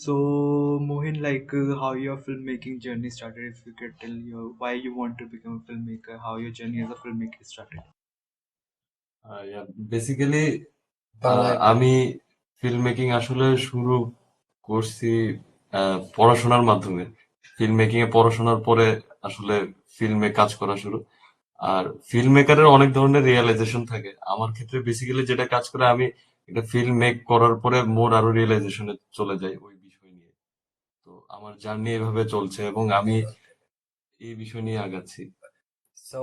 So, Mohin, how your filmmaking journey started, if you could tell your why you want to become a filmmaker, how your journey as a filmmaker started. Basically বাংলায় আমি film making আসলে শুরু করছি পড়াশোনার মাধ্যমে। Film making এ পড়াশোনার পরে আসলে ফিল্মে কাজ করা শুরু। আর ফিল্ম মেকারের অনেক ধরনের রিয়েলাইজেশন থাকে। আমার ক্ষেত্রে বেসিক্যালি যেটা কাজ করে, আমি এটা ফিল্ম মেক করার পরে মোর আরো রিয়েলাইজেশনে চলে যাই ওই বিষয় নিয়ে। তো আমার জার্নি এভাবে চলছে এবং আমি এই বিষয় নিয়ে আগাচ্ছি। So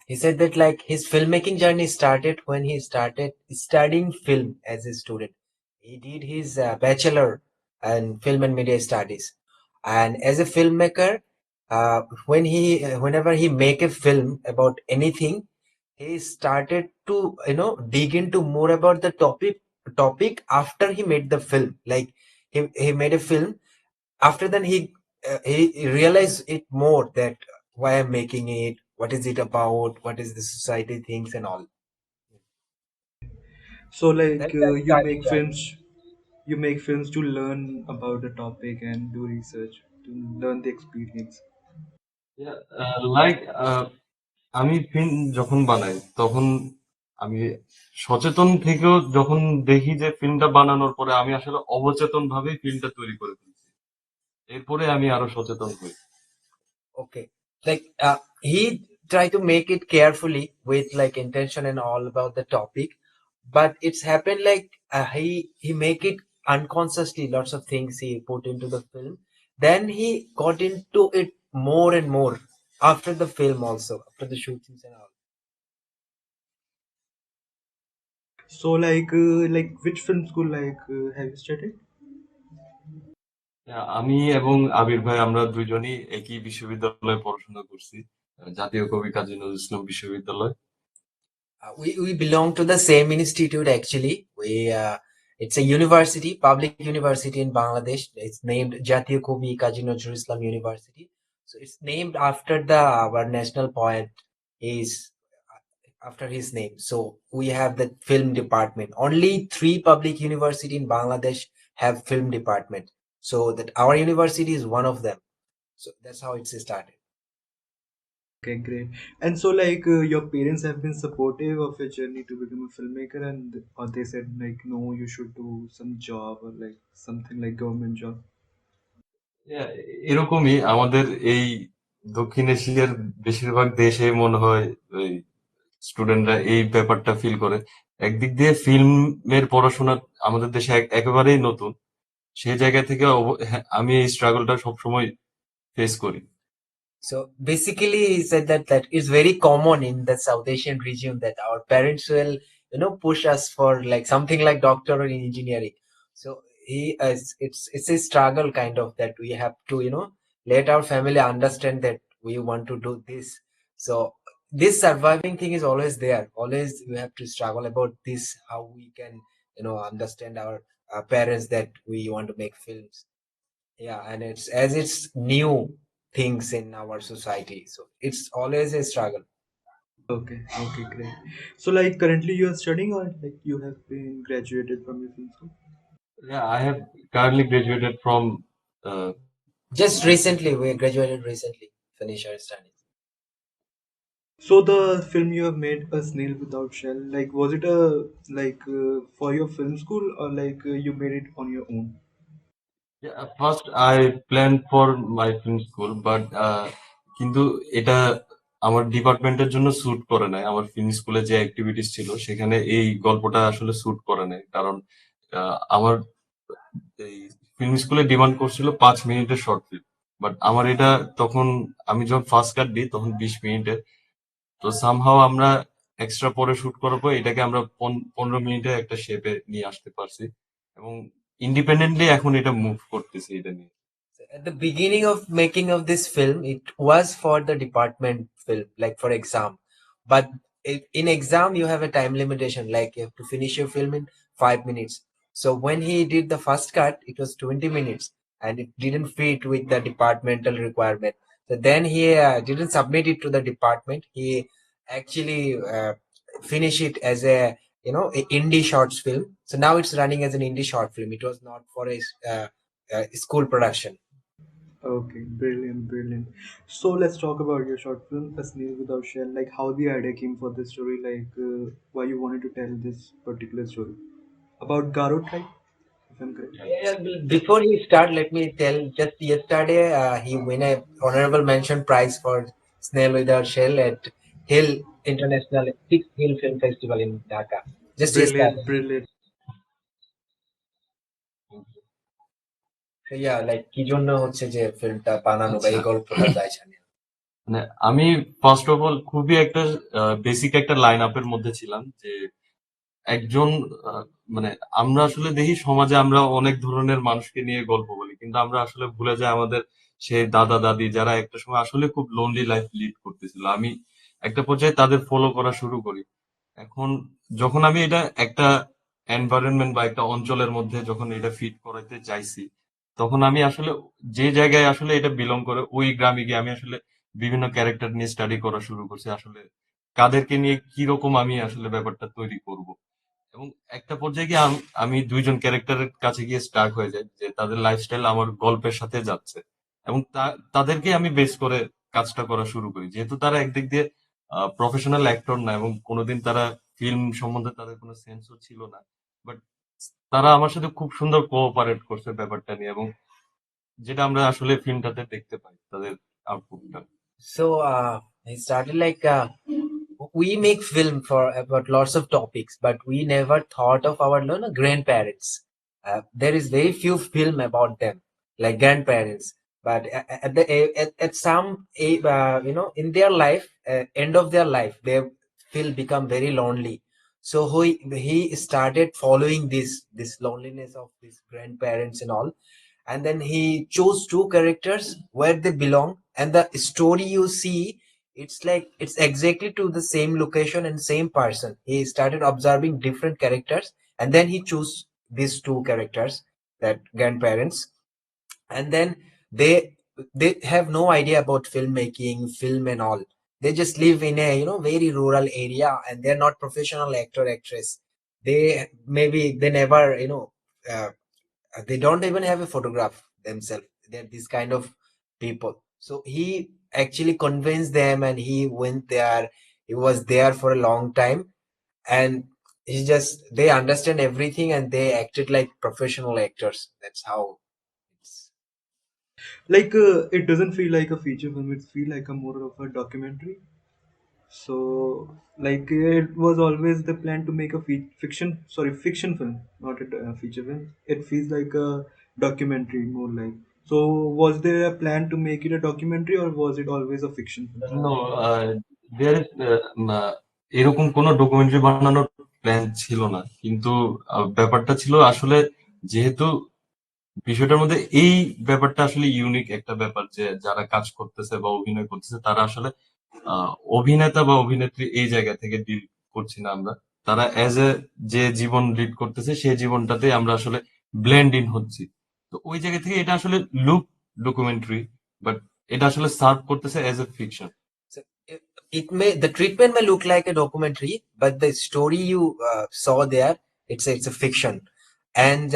he said that like his filmmaking journey started when he started studying film as a student. He did his bachelor in film and media studies, and as a filmmaker, whenever he make a film about anything, he started to dig into more about the topic after he made the film. Like he made a film after then he realized it more that why I'm making it, what is it about, what is the society thinks and all. So, That's you starting make journey. films to learn about the topic and do research to learn the experience. Like আমি film যখন বানাই তখন আমি সচেতন থেকেও যখন দেখি যে ফিল্মটা বানানোর পরে আমি আসলে অবচেতন ভাবেই ফিল্মটা তৈরি করে ফেলছি, এরপরে আমি আরো সচেতন হই। Okay, like he tried to make it carefully with like intention and all about the topic, but it's happened like he make it unconsciously. Lots of things he put into the film. Then he got into it more and more after the film, also after the shootings and all. So, which film school have you studied? আমি এবং আবির ভাই আমরা দুইজনই একই বিশ্ববিদ্যালয়ে পড়াশোনা করছি, জাতীয় কবি কাজী নজরুল ইসলাম বিশ্ববিদ্যালয়। We belong to the same institute actually. It's a university, public university in Bangladesh. It's named Jatiyo Kavi Kazi Nazrul Islam University. So it's named after the our national poet. Is after his name. So we have the film department. Only three public university in Bangladesh have film department. So that our university is one of them. So that's how it's started. Okay, great. And so, your parents have been supportive of your journey to become a filmmaker, and or they said no, you should do some job or like something like government job. Yeah, এরকমই আমাদের এই দক্ষিণ এশিয়ার বেশিরভাগ দেশে মনে হয় ওই স্টুডেন্টরা এই ব্যাপারটা ফিল করে। একদিক দিয়ে ফিল্মের পড়াশোনা আমাদের দেশে একেবারেই নতুন, সেই জায়গা থেকে হ্যাঁ, আমি এই স্ট্রাগলটা সবসময় ফেস করি। So basically, he said that it's very common in the South Asian region that our parents will, push us for like something like doctor or engineering. So it's a struggle kind of that we have to, let our family understand that we want to do this. So this surviving thing is always there. Always we have to struggle about this, how we can, understand our parents that we want to make films. Yeah, and it's new things in our society, so it's always a struggle. Okay, okay, great. So, currently you are studying or like you have been graduated from your film school? Yeah, I have currently graduated from uh, Just recently we graduated, recently finished our studies. So the film you have made, A Snail Without Shell, was it a for your film school or you made it on your own? yeah, first I planned for my film school, but কিন্তু এটা আমার ডিপার্টমেন্টের জন্য sweet করে নাই। আমার film স্কুলে যে অ্যাক্টিভিটিস ছিল সেখানে এই গল্পটা আসলে স্যুট করে নাই, কারণ আমার এই ফিল্ম স্কুলে ডিমান্ড করছিল 5 মিনিটের শর্ট ফিল্ম, বাট আমার এটা তখন আমি যখন ফার্স্ট কাট দিই তখন 20 মিনিটের। তো সামহাও আমরা এক্সট্রা পরে শুট করার পর এটাকে আমরা 15 মিনিটে একটা শেপে নিয়ে আসতে পারছি এবং ইন্ডিপেন্ডেন্টলি এখন এটা মুভ করতেছি এটা নিয়ে। So at the beginning of making of this film, it was for the department film, like for exam. But in exam, you have a time limitation, like you have to finish your film in 5 minutes. So when he did the first cut, it was 20 minutes and it didn't fit with the departmental requirement. So then he didn't submit it to the department. He actually finished it as a indie shorts film. So now it's running as an indie short film. It was not for a school production. Okay, brilliant, brilliant. So let's talk about your short film, A Snail Without Shell. Like how the idea came for this story, like why you wanted to tell this particular story about Garo tribe, if I'm correct. Before he start, let me tell. Just yesterday, he win a honorable mention prize for Snail Without Shell at Hill International Sixth Hill Film Festival in Dhaka. Just Brilliant, yesterday. brilliant. So yeah, like কি জন্য হচ্ছে যে ফিল্মটা বানানো বা আচ্ছা, এই গল্পটা চাইছে। মানে আমি ফার্স্ট অফ অল খুবই একটা বেসিক একটা লাইন আপের মধ্যে ছিলাম যে একজন মানে আমরা আসলে দেখি সমাজে আমরা অনেক ধরনের মানুষকে নিয়ে গল্প বলি, কিন্তু আমরা আসলে ভুলে যাই আমাদের সেই দাদা দাদি যারা একটা সময় আসলে খুব লোনলি লাইফ লিড করতেছিল। আমি একটা পর্যায়ে তাদের ফলো করা শুরু করি। এখন যখন আমি এটা একটা এনভায়রনমেন্ট বা একটা অঞ্চলের মধ্যে যখন এটা ফিট করাইতে চাইছি, তখন আমি আসলে যে জায়গায় আসলে এটা বিলং করে ওই গ্রামে গিয়ে আমি আসলে বিভিন্ন ক্যারেক্টার নিয়ে স্টাডি করা শুরু করছি, আসলে কাদেরকে নিয়ে কিরকম আমি আসলে ব্যাপারটা তৈরি করব। এবং একটা পর্যায়ে গিয়ে আমি দুইজন ক্যারেক্টারের কাছে গিয়ে স্টার্ট হয়ে যায় যে তাদের লাইফস্টাইল আমার গল্পের সাথে যাচ্ছে, এবং তাদেরকে আমি বেস করে কাজটা করা শুরু করি, যেহেতু তারা একদিক দিয়ে প্রফেশনাল অ্যাক্টর না এবং কোনোদিন তারা ফিল্ম সম্বন্ধে তাদের কোনো সেন্সও ছিল না, বাট তারা আমার সাথে খুব সুন্দর কোঅপারেট করছে ব্যাপারটা নিয়ে, এবং যেটা আমরা আসলে ফিল্মটাতে দেখতে পাই তাদের আউটপুটটা। So he started like we make film for about lots of topics, but we never thought of our grandparents. There is very few film about them, like grandparents. But at some in their life, end of their life, they feel become very lonely. So he started following this loneliness of his grandparents and all, and then he chose two characters where they belong, and the story you see, it's like it's exactly to the same location and same person. He started observing different characters, and then he chose these two characters, that grandparents, and then they they have no idea about filmmaking, film and all. They just live in a very rural area, and they're not professional actor actress. They maybe they never uh, they don't even have a photograph themselves. They're this kind of people. So he actually convinced them, and he went there. He was there for a long time, and he just they understand everything, and they acted like professional actors. That's how it's. Like it doesn't feel like a feature film; it feel like a more of a documentary. So, like it was always the plan to make a fiction film, not a feature film. It feels like a documentary, more like. So, was there a plan to make it a documentary, or was it always a fiction film? No, there is এরকম কোনো documentary বানানোর plan ছিল না, কিন্তু ব্যাপারটা ছিল আসলে, যেহেতু বিষয়টার মধ্যে এই ব্যাপারটা আসলে ইউনিক একটা ব্যাপার যে যারা কাজ করতেছে বা অভিনয় করতেছে তারা আসলে আহ, অভিনেতা বা অভিনেত্রী এই জায়গা থেকে ডিল করছি না আমরা, তারা অ্যাজ এ যে জীবন লিড করতেছে সেই জীবনটাতে আমরা আসলে ব্লেন্ড ইন হচ্ছি। তো ওই জায়গা থেকে এটা আসলে লুক ডকুমেন্টারি, বাট এটা আসলে সার্ভ করতেছে as a fiction. So it may the treatment may look like a documentary, but the story you saw there, it's a fiction, and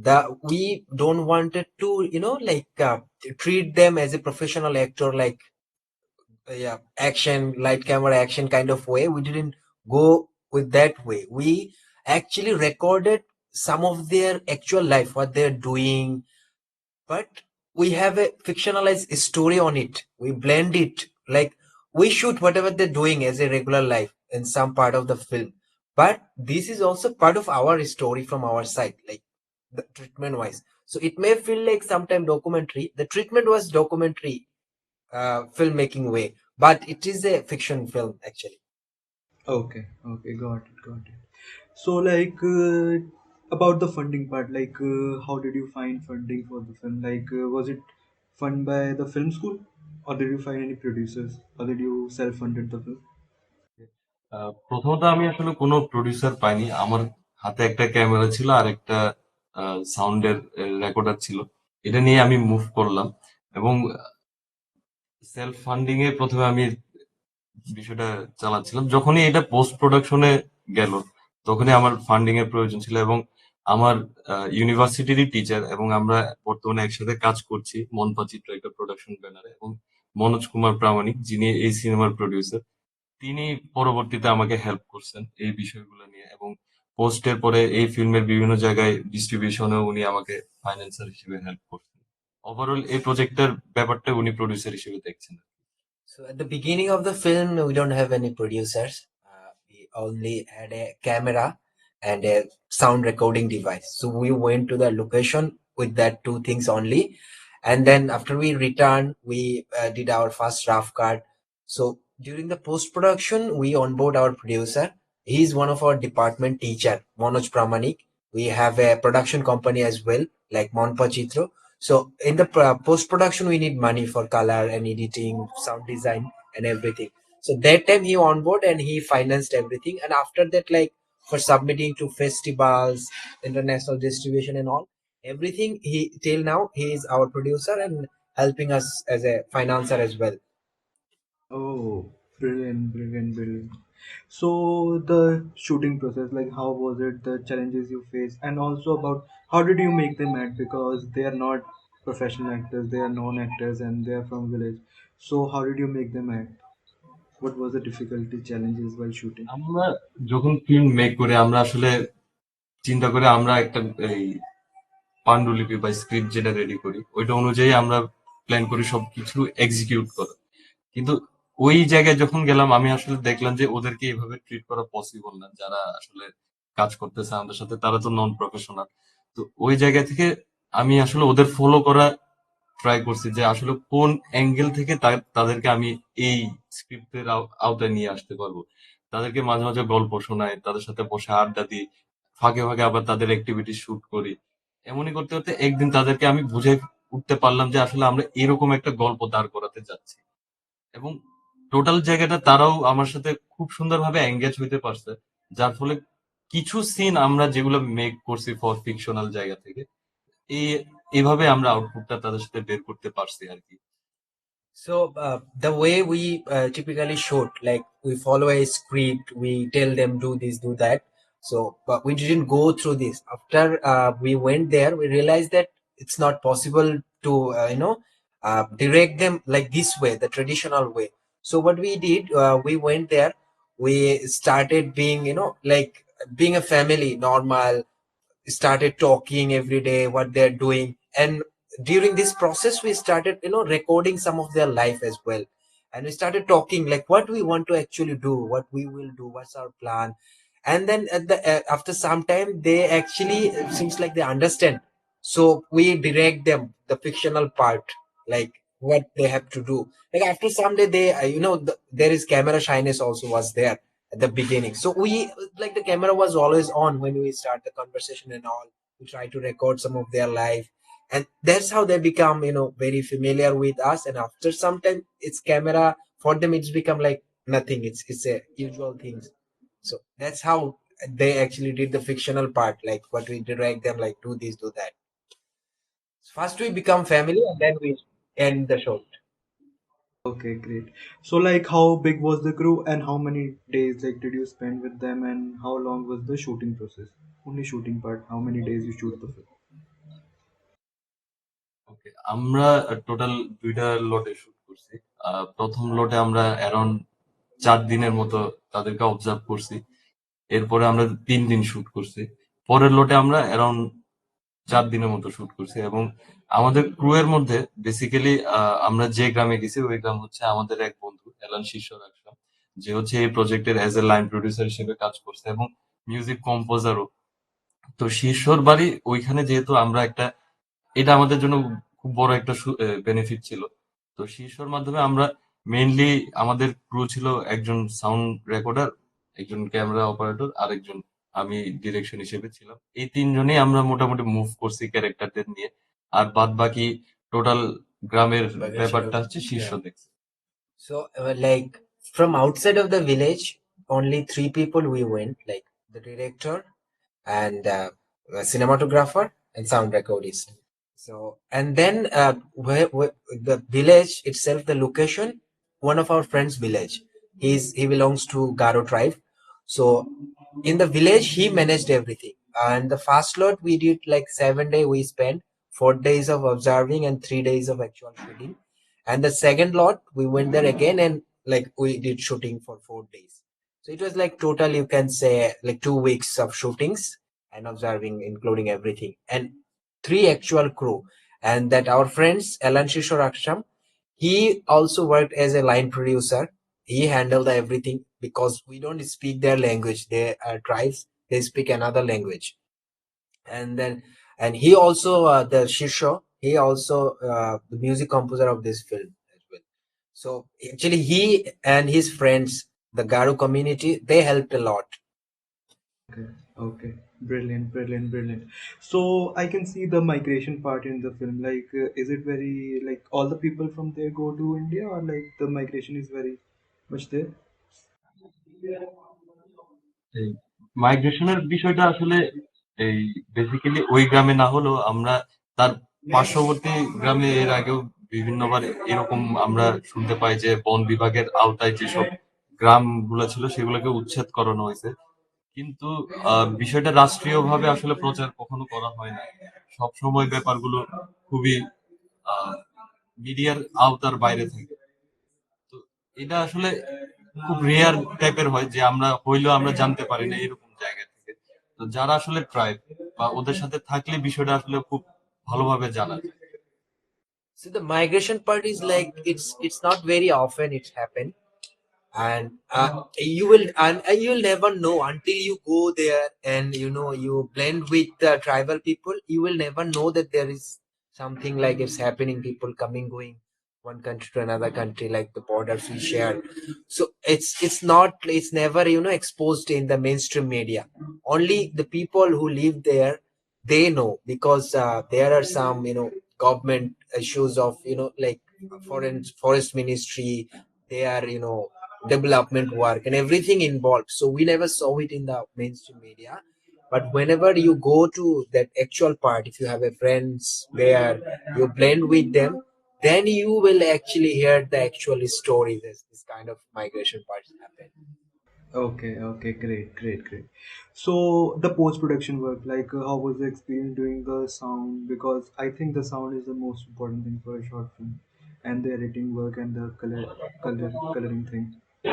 the we don't wanted to like treat them as a professional actor, like yeah, action, light camera action kind of way. We didn't go with that way. We actually recorded some of their actual life, what they're doing, but we have a fictionalized story on it. We blend it, like we shoot whatever they're doing as a regular life in some part of the film, but this is also part of our story from our side, like the treatment wise. So it may feel like sometime documentary. The treatment was documentary filmmaking way, but it is a fiction film actually. Okay, okay, got it, got it. So, like, about the funding part, like, how did you find funding for the film? Like, was it funded by the film school, or did you find any producers, or did you self-funded the film? প্রথমত আমি আসলে কোনো producer পাইনি। আমার হাতে একটা camera ছিল আর একটা সাউন্ডের রেকর্ডার ছিল, এটা নিয়ে আমি মুভ করলাম, এবং সেলফ ফান্ডিং এ প্রথমে আমি বিষয়টা চালাচ্ছিলাম। যখনই এটা পোস্ট প্রোডাকশনে গেল তখনই আমার ফান্ডিং এর প্রয়োজন ছিল, এবং আমার ইউনিভার্সিটিরই টিচার, এবং আমরা বর্তমানে একসাথে কাজ করছি মনপাচিত্র একটা প্রোডাকশন ব্যানারে, এবং মনোজ কুমার প্রামাণিক যিনি এই সিনেমার প্রডিউসার, তিনি পরবর্তীতে আমাকে হেল্প করছেন এই বিষয়গুলো নিয়ে, এবং পোস্টের পরে এই ফিল্মের বিভিন্ন জায়গায় ডিস্ট্রিবিউশনেও উনি আমাকে ফাইন্যান্সার হিসেবে হেল্প করছেন। ওভারঅল এই প্রজেক্টের ব্যাপারটা উনি প্রডিউসার হিসেবে দেখছেন। So at the beginning of the film, we don't have any producers. We only had a camera and a sound recording device. So we went to the location with that two things only. And then after we returned, we did our first rough cut. So during the post production, we onboard our producer. He is one of our department teacher, Manoj Pramanik. We have a production company as well, like Monpa Chitro. So in the post production, we need money for color and editing, sound design, and everything. So that time he on board and he financed everything. And after that, like for submitting to festivals, international distribution, and all, everything he till now he is our producer and helping us as a financer as well. Oh, brilliant, brilliant, brilliant. So the shooting process, like how was it, the challenges you faced, and also about how did you make them act because they are not professional actors, they are known actors and they are from village. So how did you make them act? What was the difficulty, challenges while shooting? আমরা যখন film make করি, আমরা আসলে চিন্তা করে আমরা একটা এই পান্ডুলিপি বা স্ক্রিপ্ট যেটা রেডি করি, ওইটা অনুযায়ী আমরা প্ল্যান করি সবকিছু এক্সিকিউট করা। কিন্তু ওই জায়গায় যখন গেলাম, আমি আসলে দেখলাম যে ওদেরকে এভাবে ট্রিট করা পসিবল না, যারা আসলে কাজ করতেছে আমাদের সাথে, তারা তো নন প্রফেশনাল। তো ওই জায়গা থেকে আমি আসলে ওদের ফলো করা ট্রাই করছি, যে আসলে কোন অ্যাঙ্গেল থেকে তাদেরকে আমি এই স্ক্রিপ্টের আওতায় নিয়ে আসতে পারবো। তাদেরকে মাঝে মাঝে গল্প শোনাই, তাদের সাথে বসে আড্ডা দিই, ফাঁকে ফাঁকে আবার তাদের অ্যাক্টিভিটি শুট করি। এমনই করতে করতে একদিন তাদেরকে আমি বুঝে উঠতে পারলাম যে আসলে আমরা এরকম একটা গল্প দাঁড় করাতে যাচ্ছি, এবং টোটাল জায়গাটা তারাও আমার সাথে খুব সুন্দরভাবে এঙ্গেজ হইতে পারছে। যার ফলে কিছু সিন আমরা যেগুলো মেক করছি ফর ফিকশনাল জায়গা থেকে, এই এভাবে আমরা আউটপুটটা তাদের সাথে বের করতে পারছি আর কি। So the way we typically shoot, like we follow a script, we tell them do this, do that. So, but we didn't go through this. After we went there, we realized that it's not possible to, direct them like this way, the traditional way. So what we did, we went there, we started being, like being a family, normal, started talking every day what they're doing, and during this process we started recording some of their life as well, and we started talking like what we want to actually do, what we will do, what's our plan. And then after some time they actually seems like they understand, so we direct them the fictional part, like what they have to do. Like after some day they there is camera shyness also was there at the beginning. So we, like, the camera was always on when we start the conversation and all. We try to record some of their life, and that's how they become, very familiar with us. And after some time, it's camera for them. It's become like nothing. It's a usual things. So that's how they actually did the fictional part, like what we direct them, like do this, do that. First we become family, and then we end the show. Okay, great. So like how big was the crew and how many days like did you spend with them and how long was the shooting process? Only shooting part, how many days you shoot the film? ওকে, আমরা total ২টা লটে shoot করছি। প্রথম লটে আমরা around ৪ দিনের মতো তাদেরকে অবজার্ভ করছি। এরপরে আমরা ৩ দিন শুট করছি। পরের লটে আমরা অ্যারাউন্ড ৪ দিনের মতো শুট করছি, এবং আমাদের ক্রু এর মধ্যে বেসিক্যালি আমরা যে গ্রামে গেছি ওই গ্রাম হচ্ছে আমাদের এক বন্ধু এলান শিশোর আকরাম, যে হচ্ছে এই প্রজেক্টের অ্যাজ এ লাইন প্রডিউসার হিসেবে কাজ করছে এবং মিউজিক কম্পোজারও। তো শিশোর বাড়ি ওইখানে, যেহেতু আমরা একটা, এটা আমাদের জন্য খুব বড় একটা বেনিফিট ছিল। তো শীর্ষর মাধ্যমে আমরা মেইনলি, আমাদের ক্রু ছিল একজন সাউন্ড রেকর্ডার, একজন ক্যামেরা অপারেটর, আর একজন আমি ডিরেকশন হিসেবে ছিলাম। এই তিনজনেই আমরা মোটামুটি মুভ করছি ক্যারেক্টারদের নিয়ে, আর বাদ বাকি টোটাল গ্রামের ব্যাপারটা হচ্ছে শীর্ষ Yeah. দেখছে। So, like from outside of the village, only three people we went, like the director and a cinematographer and sound recordist. So, and then where the village itself, the location, one of our friends' village. He belongs to Garo tribe. So, in the village, he managed everything. And the first lot we did like 7 day. We spent 4 days of observing and 3 days of actual shooting. And the second lot we went there again and like we did shooting for 4 days. So it was like total you can say like 2 weeks of shootings and observing, including everything, and three actual crew. And that our friends Alan Shishor Aksham, he also worked as a line producer. He handled everything because we don't speak their language. They are tribes. They speak another language. And then, and he also the Shisho. He also the music composer of this film as well. So actually, he and his friends, the Garu community, they helped a lot. Okay, okay, brilliant, brilliant, brilliant. So I can see the migration part in the film. Like, is it very like all the people from there go to India, or like the migration is very much there? এই মাইগ্রেশনের বিষয়টা আসলে এই basically ওই গ্রামে না হলেও আমরা তার পার্শ্ববর্তী গ্রামে এর আগেও বিভিন্নবার এরকম আমরা শুনতে পাই যে বন বিভাগের আওতায় যেসব গ্রামগুলো ছিল সেগুলোকে উচ্ছেদ করানো হয়েছে। কিন্তু বিষয়টা রাষ্ট্রীয়ভাবে আসলে প্রচার কখনো করা হয় না। সবসময় ব্যাপারগুলো খুবই মিডিয়ার আওতার বাইরে থাকে। তো এটা আসলে খুব রেয়ার টাইপের হয় যে আমরা হইলেও আমরা জানতে পারি না এরকম জায়গা থেকে। তো যারা আসলে ট্রাইব বা ওদের সাথে থাকলে বিষয়টা আসলে খুব ভালোভাবে জানা যায়। So the migration part is like it's not very often it happen. And you will, and you'll never know until you go there and you blend with the tribal people. You will never know that there is something like it's happening, people coming going one country to another country, like the borders we share. So it's never exposed in the mainstream media. Only the people who live there, they know, because there are some government issues of like foreign forest ministry. They are development work and everything involved. So we never saw it in the mainstream media. But whenever you go to that actual part, if you have a friends there, you blend with them, then you will actually hear the actual story. This kind of migration parts happen. Okay, okay, great, great, great. So the post-production work, like how was the experience doing the sound? Because I think the sound is the most important thing for a short film, and the editing work and the coloring thing.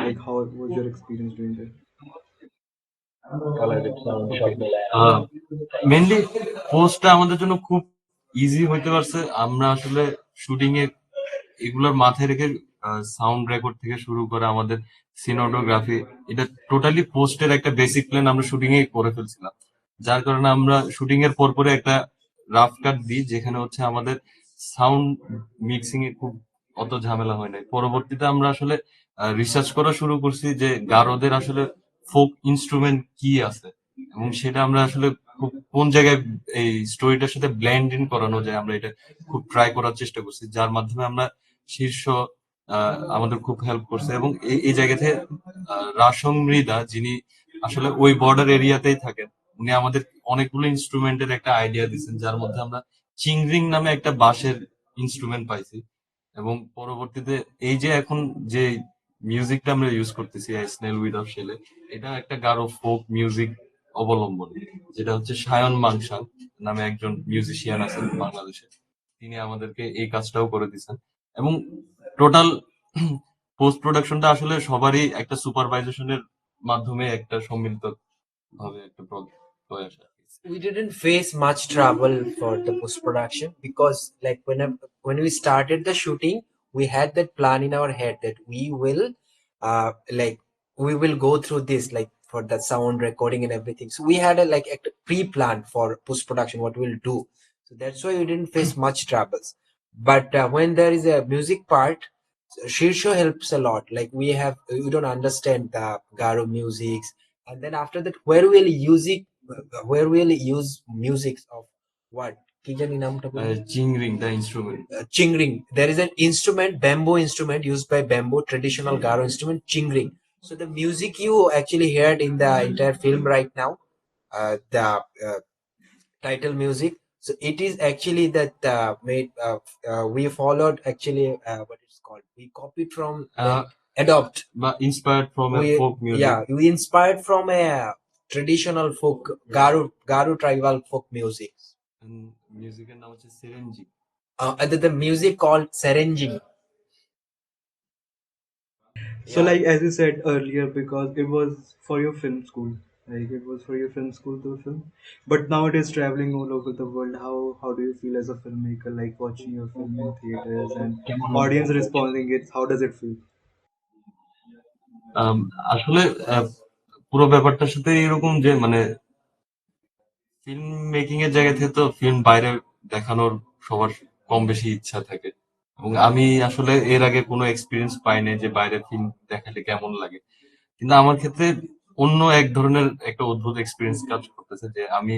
Like how was your experience doing that? Okay, mainly পোস্টটা আমাদের জন্য খুব easy হইতে পারছে। আমরা আসলে shooting এ এগুলোর মাথায় রেখে সাউন্ড রেকর্ড থেকে শুরু করে আমাদের সিনোটোগ্রাফি, এটা টোটালি পোস্টের একটা বেসিক প্ল্যান আমরা শুটিং এ করে ফেলছিলাম। যার কারণে আমরা শুটিং এর পরে একটা রাফ কাট দিই, যেখানে হচ্ছে আমাদের সাউন্ড মিক্সিং এ খুব অত ঝামেলা হয় নাই। পরবর্তীতে আমরা আসলে রিসার্চ করা শুরু করছি যে গারোদের আসলে ফোক ইনস্ট্রুমেন্ট কি আছে, এবং সেটা আমরা আসলে খুব কোন জায়গায় এই স্টোরিটার সাথে ব্লেন্ড ইন করানো যায় আমরা এটা খুব ট্রাই করার চেষ্টা করছি, যার মাধ্যমে আমরা শীর্ষ আমাদের খুব হেল্প করছে। এবং এই জায়গা থেকে রাসং মৃদা, যিনি আসলে ওই বর্ডার এরিয়াতেই থাকেন, উনি আমাদের অনেকগুলো ইনস্ট্রুমেন্টের একটা আইডিয়া দিচ্ছেন, যার মধ্যে আমরা চিংরিং নামে একটা বাঁশের ইনস্ট্রুমেন্ট পাইছি। এবং পরবর্তীতে এই যে এখন যে মিউজিকটা আমরা ইউজ করতেছি স্নেল উইদাউট শেলে, এটা একটা গারো ফোক মিউজিক অবলম্বন, যেটা হচ্ছে সায়ন মানসাং নামে একজন মিউজিশিয়ান আছেন বাংলাদেশে। তিনি আমাদেরকে এই কাজটাও করে দিচ্ছেন। এবং টোটাল পোস্ট প্রোডাকশনটা আসলে সবারই একটা সুপারভাইজেশনের মাধ্যমে একটা সম্মিলিত ভাবে একটা প্রয়াস আর কি। We didn't face much trouble for the post production because like when we started the shooting, we had that plan in our head that like we will go through this, like for the sound recording and everything. So we had a pre-plan for post production what we'll do. So that's why we didn't face much troubles. But when there is a music part, Shirsho helps a lot. Like we don't understand the Garo musics, and then after that, where we'll use music of what? কি জানি নামটা বলুন? Chingring the instrument. Chingring. There is an instrument, bamboo instrument used by bamboo, traditional Garo instrument, chingring. So the music you actually heard in the entire film right now, the title music. So it is actually that made. We followed actually what it's called. We copied from ah, adopt. বা inspired from a We folk music. yeah we inspired from a traditional folk Garu tribal folk music. মিউজিকের নাম হচ্ছে সিরেঞ্জি। The music called serenging. So, Yeah. like as you said earlier, because it was for your film school, like it was for your film school to film. But now it is traveling all over the world. How do you feel as a filmmaker, like watching your film in theaters and audience responding it? How does it feel? আম, আসলে আহ, পুরো ব্যাপারটার সাথে এরকম যে মানে film making এর জায়গা থেকে তো ফিল্ম বাইরে দেখানোর সবার কম বেশি ইচ্ছা থাকে, এবং আমি আসলে এর আগে কোনো এক্সপিরিয়েন্স পাইনি যে বাইরে ফিল্ম দেখালে কেমন লাগে। কিন্তু আমার ক্ষেত্রে অন্য এক ধরনের একটা অদ্ভুত এক্সপিরিয়েন্স কাজ করতেছে যে আমি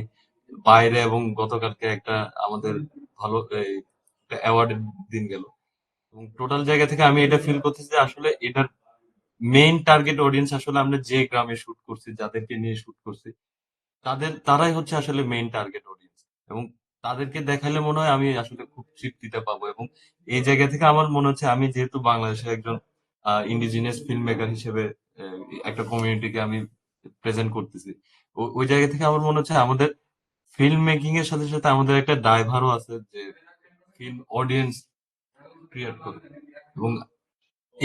বাইরে, এবং গতকালকে একটা আমাদের ভালো একটা অ্যাওয়ার্ডের দিন গেল, এবং টোটাল জায়গা থেকে আমি এটা ফিল করতেছি যে আসলে এটার মেইন টার্গেট অডিয়েন্স আসলে আমরা যে গ্রামে শুট করছি, যাদেরকে নিয়ে শুট করছি, তারাই হচ্ছে আসলে মেইন টার্গেট অডিয়েন্স, এবং তাদেরকে দেখালে মনে হয় আমি আসলে খুব তৃপ্তিটা পাবো। এবং এই জায়গা থেকে আমার মনে হচ্ছে আমি যেহেতু বাংলাদেশের একজন ইন্ডিজিনিয়াস ফিল্ম মেকার হিসেবে আহ, একটা কমিউনিটিকে আমি প্রেজেন্ট করতেছি, ওই জায়গা থেকে আমার মনে হচ্ছে আমাদের ফিল্ম মেকিং এর সাথে সাথে আমাদের একটা দায়ভারও আছে যে ফিল্ম অডিয়েন্স ক্রিয়েট করে। এবং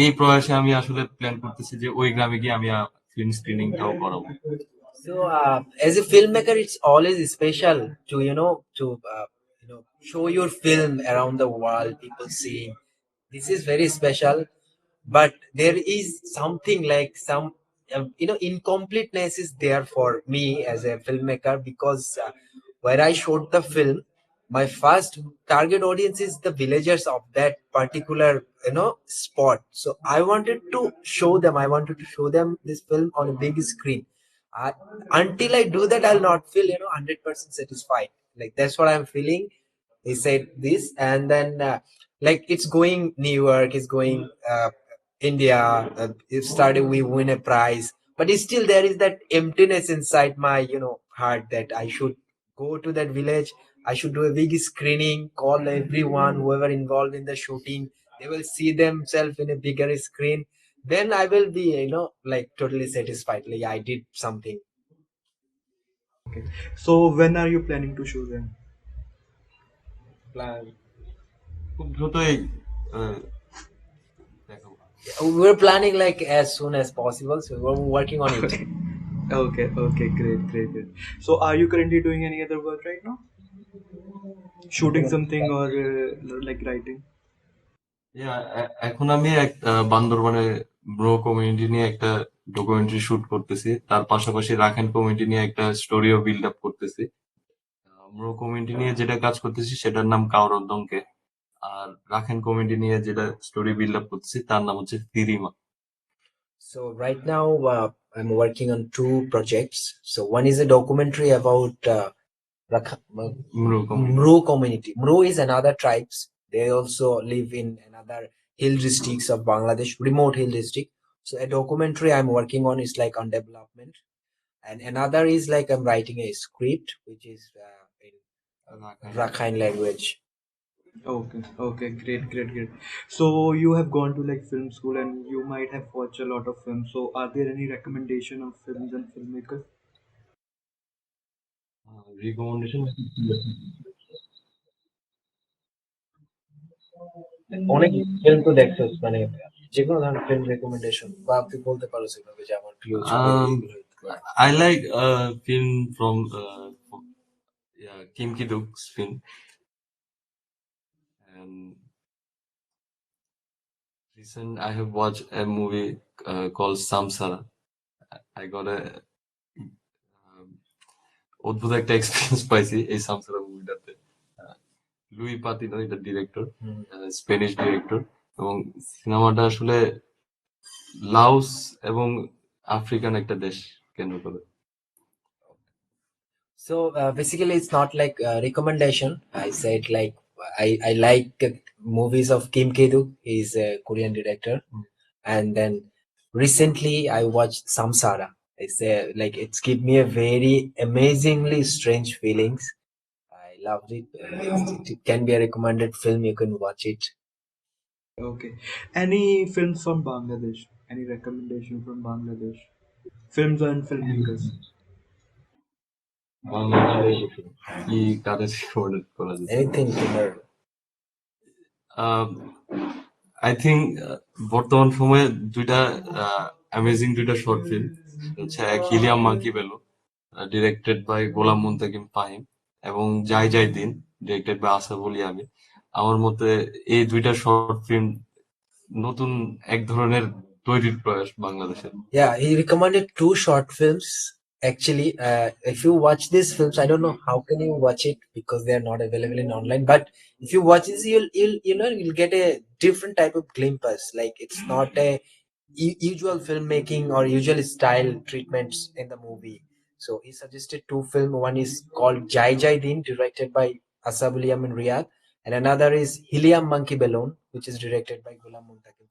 এই প্রয়াসে আমি আসলে প্ল্যান করতেছি যে ওই গ্রামে গিয়ে আমি ফিল্ম স্ক্রিনিংটাও করাবো। So, as a filmmaker, it's always special to show your film around the world. People seeing this is very special, but there is something like some incompleteness is there for me as a filmmaker because where I shot the film, my first target audience is the villagers of that particular spot. So I wanted to show them. I wanted to show them this film on a big screen. I, until I do that, I'll not feel 100% satisfied. Like that's what I'm feeling. He said this, and then like it's going New York, it's going India. It started, we win a prize, but it's still there is that emptiness inside my heart that I should go to that village. I should do a big screening, call everyone, whoever involved in the shooting. They will see themselves in a bigger screen. Then I will be, like totally satisfied. Like I did something. Okay. So when are you planning to show them? Plan. খুব দ্রুতই আহ, দেখাবো। We're planning like as soon as possible, so we're working on it. Okay, okay, great, great, great. So are you currently doing any other work right now? Shooting something or like writing? Yeah, এখন আমি বান্দরবানে bro community নিয়ে একটা documentary shoot করতেছি, তার পাশাপাশি Rakhine community নিয়ে একটা স্টোরিও build up করতেছি। ব্রো কমিউনিটি নিয়ে যেটা কাজ করতেছি সেটার নাম কাওরদ্দংকে, আর রাখাইন কমিউনিটি নিয়ে যেটা স্টোরি বিল্ড আপ করতেছি তার নাম হচ্ছে তিরিমা। So right now I'm working on two projects. So one is a documentary about bro community. Mru community. Mru is another tribes. They also live in another hill districts of Bangladesh, remote hill district. So a documentary I'm working on is like on development, and another is like I'm writing a script which is in Rakhine language. Okay, okay, great, great, great. So you have gone to like film school and you might have watched a lot of films. So are there any recommendation of films and filmmakers? Recommendation অনেক film তো দেখছস মানে যে কোনো ধরনের film recommendation বা তুই বলতে পারো সেভাবে যে আমার প্রিয় ছবি এইগুলো হইতে পারে। I like film from yeah, Kim Ki-duk's film, and recent I have watched a movie called Samsara. I got a um, অদ্ভুত একটা এক্সপিরিয়েন্স পাইছি এই সামসারা মুভিটাতে। লুই পাতিনো এটা ডিরেক্টর, হুম। স্প্যানিশ ডিরেক্টর, এবং সিনেমাটা আসলে লাওস এবং আফ্রিকান একটা দেশ কেন্দ্র করে। So basically, it's not like a recommendation. I said like I like movies of Kim Ki-duk. He's a Korean director, and then recently I watched Samsara. It's like it's give me a very amazingly strange feelings. I loved it. It can be a recommended film. You can watch it. Okay. Any films from Bangladesh? Any recommendation from Bangladesh? Films and filmmakers. বাংলাদেশে কি কাদের recommend করা যেতে পারে? Anything তোমার? I think বর্তমান সময়ে দুইটা amazing দুইটা শর্ট ফিল্ম হচ্ছে, এক helium monkey balloon directed by Golam Muntakim Fahim, এবং যাই যাই দিন ডিরেক্টেড বাই আসাফ আলী আমি। আমার মতে এই দুইটা শর্ট ফিল্ম নতুন এক ধরনের তৈরির প্রয়াস বাংলাদেশের। Yeah, he recommended two short films. Actually, if you watch these films, I don't know how can you watch it because they are not available in online. But if you watch this, you'll get a different type of glimpse. Like it's not a usual filmmaking or usual style treatments in the movie. So he suggested two films. One is called Jai Jai Din, directed by Asab Liam in Riyadh, and another is Helium Monkey Balloon, which is directed by Ghulam Muntakim